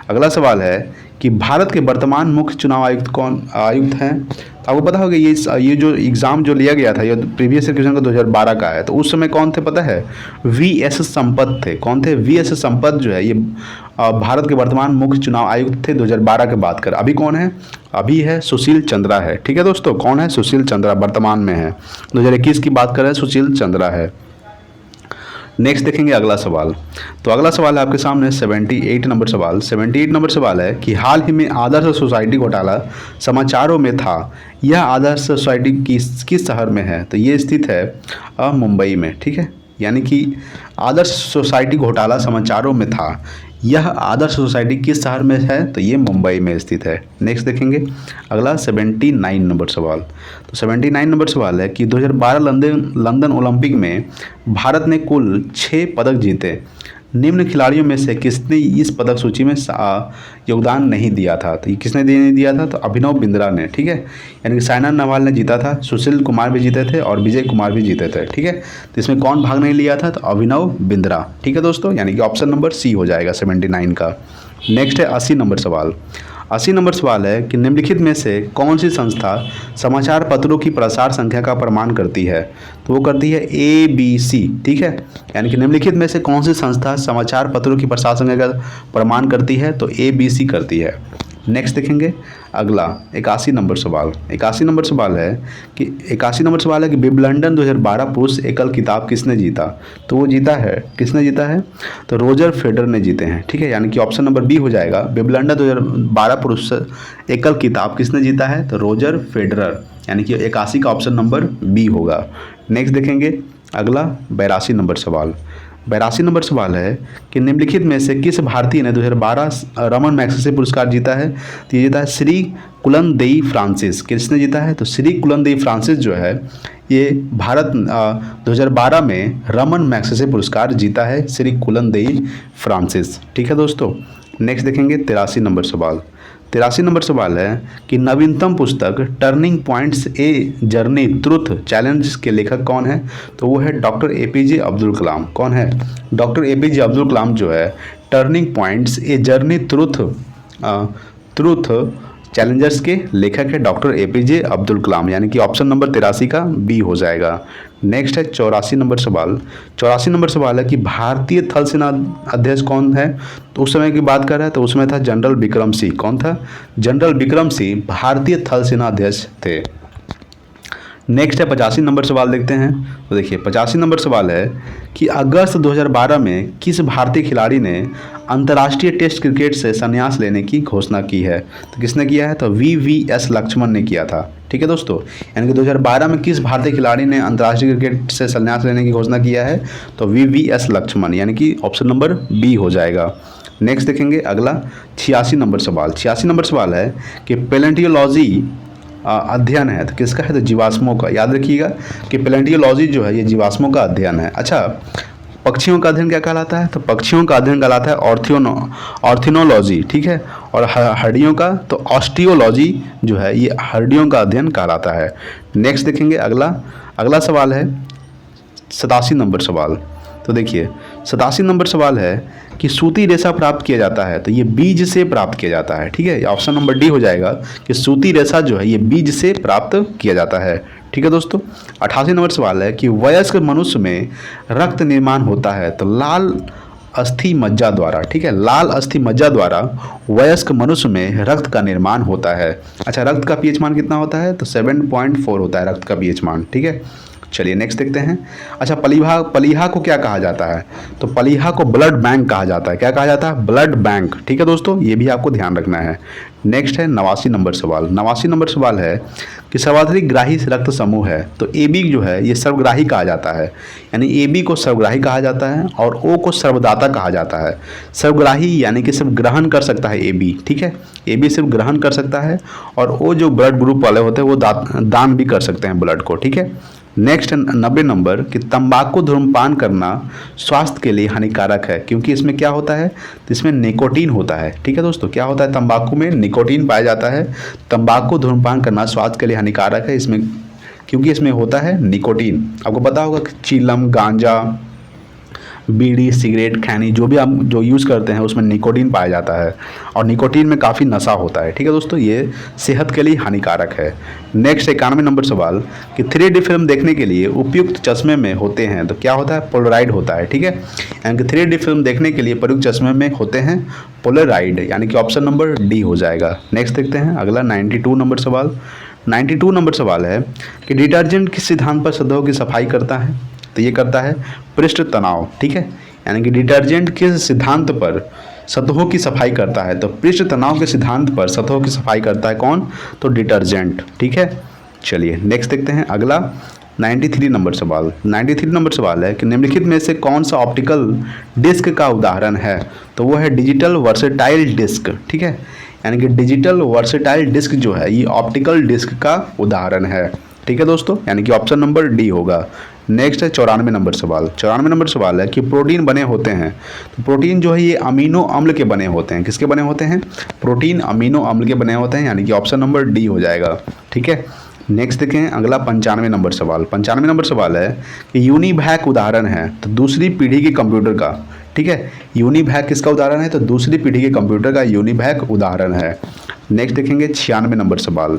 अगला सवाल है कि भारत के वर्तमान मुख्य चुनाव आयुक्त कौन आयुक्त हैं, तो आपको पता होगा ये जो एग्ज़ाम जो लिया गया था ये प्रीवियस ईयर क्वेश्चन का 2012 का है, तो उस समय कौन थे पता है, वी.एस. संपत थे। कौन थे, वी.एस. संपत जो है ये भारत के वर्तमान मुख्य चुनाव आयुक्त थे 2012 के बात कर। अभी कौन है, अभी है सुशील चंद्रा है। ठीक है दोस्तों, कौन है, सुशील चंद्रा वर्तमान में है। 2021 की बात कर रहे हैं, सुशील चंद्रा है। नेक्स्ट देखेंगे अगला सवाल। तो अगला सवाल है आपके सामने 78 नंबर सवाल। 78 नंबर सवाल है कि हाल ही में आदर्श सोसाइटी घोटाला समाचारों में था, यह आदर्श सोसाइटी किस शहर में है, तो ये स्थित है मुंबई में। ठीक है, यानी कि आदर्श सोसाइटी घोटाला समाचारों में था, यह आदर्श सोसाइटी किस शहर में है, तो ये मुंबई में स्थित है। नेक्स्ट देखेंगे अगला 79 नंबर सवाल। तो 79 नंबर सवाल है कि 2012 लंदन ओलंपिक में भारत ने कुल 6 पदक जीते, निम्न खिलाड़ियों में से किसने इस पदक सूची में योगदान नहीं दिया था, तो ये किसने नहीं दिया था, तो अभिनव बिंद्रा ने। ठीक है, यानी कि साइना नेहवाल ने जीता था, सुशील कुमार भी जीते थे और विजय कुमार भी जीते थे। ठीक है, तो इसमें कौन भाग नहीं लिया था, तो अभिनव बिंद्रा। ठीक है दोस्तों, यानी कि ऑप्शन नंबर सी हो जाएगा 79 का। नेक्स्ट है 80 नंबर सवाल। 80 नंबर सवाल है कि निम्नलिखित में से कौन सी संस्था समाचार पत्रों की प्रसार संख्या का प्रमाण करती है, तो वो करती है ABC। ठीक है, यानी कि निम्नलिखित में से कौन सी संस्था समाचार पत्रों की प्रसार संख्या का प्रमाण करती है, तो ABC करती है। नेक्स्ट देखेंगे अगला 81 नंबर सवाल। 81 नंबर सवाल है कि 81 नंबर सवाल है कि विंबलडन 2012 पुरुष एकल खिताब किसने जीता, तो वो जीता है, किसने जीता है, तो रोजर फेडरर ने जीते हैं। ठीक है, यानी कि ऑप्शन नंबर बी हो जाएगा, विंबलडन 2012 पुरुष एकल खिताब किसने जीता है, तो रोजर फेडरर, यानी कि 81 का ऑप्शन नंबर बी होगा। नेक्स्ट देखेंगे अगला 82 नंबर सवाल। 82 नंबर सवाल है कि निम्नलिखित में से किस भारतीय ने 2012 रमन मैग्सेसे पुरस्कार जीता है, तो ये जीता है श्री कुलनदेई फ्रांसिस। किसने जीता है, तो श्री कुलनदेई फ्रांसिस जो है ये भारत 2012 में रमन मैग्सेसे पुरस्कार जीता है, श्री कुलनदेई फ्रांसिस। ठीक है दोस्तों, नेक्स्ट देखेंगे 83 नंबर सवाल। 83 नंबर सवाल है कि नवीनतम पुस्तक turning points a journey truth challenge के लेखक कौन है, तो वो है डॉक्टर APJ अब्दुल कलाम। कौन है, डॉक्टर APJ अब्दुल कलाम जो है turning points a journey truth Challengers के लेखक है डॉक्टर APJ अब्दुल कलाम, यानी कि ऑप्शन नंबर 83 का बी हो जाएगा। नेक्स्ट है 84 नंबर सवाल। 84 नंबर सवाल है कि भारतीय थल सेना अध्यक्ष कौन है, तो उस समय की बात कर रहा है, तो उसमें था जनरल विक्रम सिंह। कौन था, जनरल विक्रम सिंह भारतीय थल सेना अध्यक्ष थे। नेक्स्ट है 85 नंबर सवाल देखते हैं। तो देखिए 85 नंबर सवाल है कि अगस्त 2012 में किस भारतीय खिलाड़ी ने अंतर्राष्ट्रीय टेस्ट क्रिकेट से संन्यास लेने की घोषणा की है? तो किसने किया है? तो VVS लक्ष्मण ने किया था। ठीक है दोस्तों, यानी कि 2012 में किस भारतीय खिलाड़ी ने अंतर्राष्ट्रीय क्रिकेट से संन्यास लेने की घोषणा किया है? तो VVS लक्ष्मण, यानी कि ऑप्शन नंबर बी हो जाएगा। नेक्स्ट देखेंगे अगला 86 नंबर सवाल। 86 नंबर सवाल है कि पैलेंटियोलॉजी अध्ययन है तो किसका है? तो जीवाश्मों का। याद रखिएगा कि पैलेंटियोलॉजी जो है ये जीवाश्मों का अध्ययन है। अच्छा, पक्षियों का अध्ययन क्या कहलाता है? तो पक्षियों का अध्ययन कहलाता है ऑर्थिनोलॉजी। ठीक है, और हड्डियों का तो ऑस्टियोलॉजी जो है ये हड्डियों का अध्ययन कहलाता है। नेक्स्ट देखेंगे अगला सवाल है 87 नंबर सवाल। तो देखिए 87 नंबर सवाल है कि सूती रेशा प्राप्त किया जाता है तो ये बीज से प्राप्त किया जाता है। ठीक है, ऑप्शन नंबर डी हो जाएगा कि सूती रेशा जो है ये बीज से प्राप्त किया जाता है। ठीक है दोस्तों, 88 नंबर सवाल है कि वयस्क मनुष्य में रक्त निर्माण होता है तो लाल अस्थि मज्जा द्वारा। ठीक है, लाल अस्थि मज्जा द्वारा वयस्क मनुष्य में रक्त का निर्माण होता है। अच्छा, रक्त का पीएच मान कितना होता है? तो 7.4 होता है रक्त का पीएच मान। ठीक है, चलिए नेक्स्ट देखते हैं। अच्छा, पलीहा को क्या कहा जाता है? तो पलीहा को ब्लड बैंक कहा जाता है। क्या कहा जाता है? Blood bank. ठीक है दोस्तों, ये भी आपको ध्यान रखना है। नेक्स्ट है 89 नंबर सवाल। 89 नंबर सवाल है कि सर्वाधिक ग्राही रक्त समूह है तो AB जो है ये सर्वग्राही कहा जाता है, यानी AB को सर्वग्राही कहा जाता है और O को सर्वदाता कहा जाता है। सर्वग्राही यानी कि सिर्फ ग्रहण कर सकता है AB। ठीक है, AB सिर्फ ग्रहण कर सकता है और O जो ब्लड ग्रुप वाले होते हैं वो दान भी कर सकते हैं ब्लड को। ठीक है, नेक्स्ट 90 नंबर कि तंबाकू धूम्रपान करना स्वास्थ्य के लिए हानिकारक है क्योंकि इसमें क्या होता है? तो इसमें निकोटीन होता है। ठीक है दोस्तों, क्या होता है? तंबाकू में निकोटीन पाया जाता है। तंबाकू धूम्रपान करना स्वास्थ्य के लिए हानिकारक है इसमें क्योंकि इसमें होता है निकोटीन। आपको पता होगा कि चीलम, गांजा, बीड़ी, सिगरेट, खैनी जो भी हम यूज़ करते हैं उसमें निकोटीन पाया जाता है और निकोटीन में काफ़ी नशा होता है। ठीक है दोस्तों, ये सेहत के लिए हानिकारक है। नेक्स्ट 91 नंबर सवाल कि 3D फिल्म देखने के लिए उपयुक्त चश्मे में होते हैं तो क्या होता है? पोलराइड होता है। ठीक है, यानी कि 3D फिल्म देखने के लिए प्रयुक्त चश्मे में होते हैं पोलराइड, यानी कि ऑप्शन नंबर डी हो जाएगा। नेक्स्ट देखते हैं अगला 92 नंबर सवाल। 92 नंबर सवाल है कि डिटर्जेंट किस सिद्धांत पर सतहों की सफाई करता है? तो ये करता है पृष्ठ तनाव। ठीक है, यानी कि डिटर्जेंट किस सिद्धांत पर सतहों की सफाई करता है? तो पृष्ठ तनाव के सिद्धांत पर सतहों की सफाई करता है कौन? तो डिटर्जेंट। ठीक है, चलिए नेक्स्ट देखते हैं अगला 93 नंबर सवाल। 93 नंबर सवाल है कि निम्नलिखित में से कौन सा ऑप्टिकल डिस्क का उदाहरण है? तो वो है डिजिटल वर्सेटाइल डिस्क। ठीक है, यानी कि डिजिटल वर्सेटाइल डिस्क जो है ये ऑप्टिकल डिस्क का उदाहरण है। ठीक है दोस्तों, यानी कि ऑप्शन नंबर डी होगा। नेक्स्ट है 94 नंबर सवाल। 94 नंबर सवाल है कि प्रोटीन बने होते हैं तो प्रोटीन जो है ये अमीनो अम्ल के बने होते हैं। किसके बने होते हैं? प्रोटीन अमीनो अम्ल के बने होते हैं, यानी कि ऑप्शन नंबर डी हो जाएगा। ठीक है, नेक्स्ट देखें अगला 95 नंबर सवाल। 95 नंबर सवाल है कि यूनिवैक उदाहरण है तो दूसरी पीढ़ी के कंप्यूटर का। ठीक है, यूनिवैक किसका उदाहरण है? तो दूसरी पीढ़ी के कंप्यूटर का यूनिवैक उदाहरण है। नेक्स्ट देखेंगे 96 नंबर सवाल।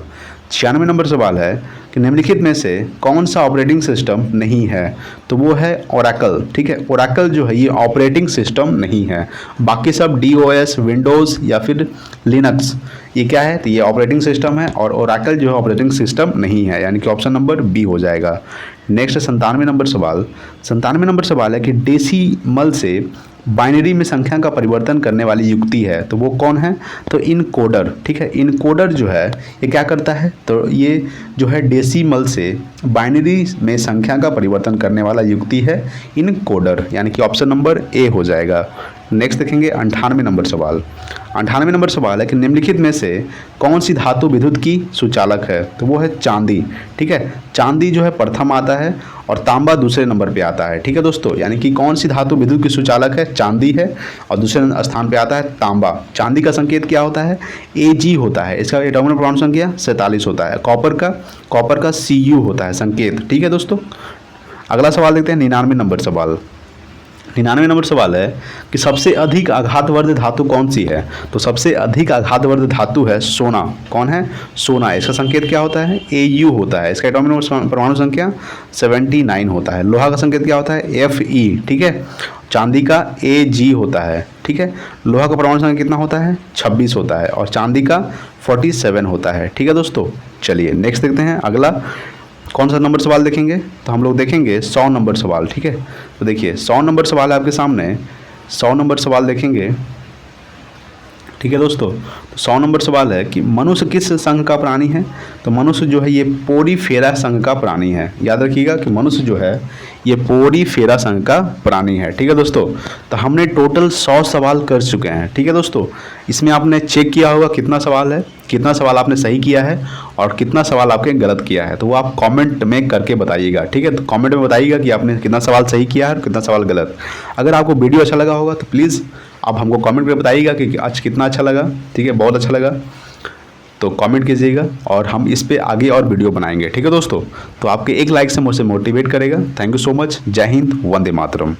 96 नंबर सवाल है कि निम्नलिखित में से कौन सा ऑपरेटिंग सिस्टम नहीं है? तो वो है ओरेकल। ठीक है, ओरेकल जो है ये ऑपरेटिंग सिस्टम नहीं है। बाकी सब DOS, विंडोज़ या फिर लिनक्स ये क्या है? तो ये ऑपरेटिंग सिस्टम है और ओरेकल जो है ऑपरेटिंग सिस्टम नहीं है, यानी कि ऑप्शन नंबर बी हो जाएगा। नेक्स्ट 97 नंबर सवाल। 97 नंबर सवाल है कि डेसिमल से बाइनरी में संख्या का परिवर्तन करने वाली युक्ति है तो वो कौन है? तो इनकोडर। ठीक है, इनकोडर जो है ये क्या करता है? तो ये जो है डेसिमल से बाइनरी में संख्या का परिवर्तन करने वाला युक्ति है इनकोडर, यानी कि ऑप्शन नंबर ए हो जाएगा। नेक्स्ट देखेंगे 98 नंबर सवाल। 98 नंबर सवाल है कि निम्नलिखित में से कौन सी धातु विद्युत की सुचालक है? तो वो है चांदी। ठीक है, चांदी जो है प्रथम आता है और तांबा दूसरे नंबर पे आता है। ठीक है दोस्तों, यानी कि कौन सी धातु विद्युत की सुचालक है? चांदी है और दूसरे स्थान पे आता है तांबा। चांदी का संकेत क्या होता है? Ag होता है, इसका एटॉमिक परमाणु संख्या 47 होता है। कॉपर का Cu होता है संकेत। ठीक है दोस्तों, अगला सवाल देखते हैं 99 नंबर सवाल। 99 नंबर सवाल है कि सबसे अधिक आघातवर्ध धातु कौन सी है? तो सबसे अधिक आघातवर्ध धातु है सोना। कौन है? सोना। इसका संकेत क्या होता है? Au होता है, इसका एटॉमिक परमाणु संख्या 79 होता है। लोहा का संकेत क्या होता है? Fe। ठीक है, चांदी का Ag होता है। ठीक है, लोहा का परमाणु संख्या कितना होता है? 26 होता है और चांदी का 47 होता है। ठीक है दोस्तों, चलिए नेक्स्ट देखते हैं अगला कौन सा नंबर सवाल देखेंगे? तो हम लोग देखेंगे 100 नंबर सवाल। ठीक है, तो देखिए 100 नंबर सवाल है आपके सामने, 100 नंबर सवाल देखेंगे। ठीक है दोस्तों, तो 100 नंबर सवाल है कि मनुष्य किस संघ का प्राणी है? तो मनुष्य जो है ये पोरीफेरा संघ का प्राणी है। याद रखिएगा कि मनुष्य जो है ये पोरीफेरा संघ का प्राणी है। ठीक है दोस्तों, तो हमने टोटल 100 सवाल कर चुके हैं। ठीक है दोस्तों, इसमें आपने चेक किया होगा कितना सवाल है, कितना सवाल आपने सही किया है और कितना सवाल आपने गलत किया है, तो वो आप कमेंट में करके बताइएगा। ठीक है, तो कमेंट में बताइएगा कि आपने कितना सवाल सही किया है और कितना सवाल गलत। अगर आपको वीडियो अच्छा लगा होगा तो प्लीज़ आप हमको कमेंट में बताइएगा कि आज कितना अच्छा लगा। ठीक है, बहुत अच्छा लगा तो कमेंट कीजिएगा और हम इस पे आगे और वीडियो बनाएंगे। ठीक है दोस्तों, तो आपके एक लाइक से मुझे मोटिवेट करेगा। Thank you so much. जय हिंद, वंदे मातरम।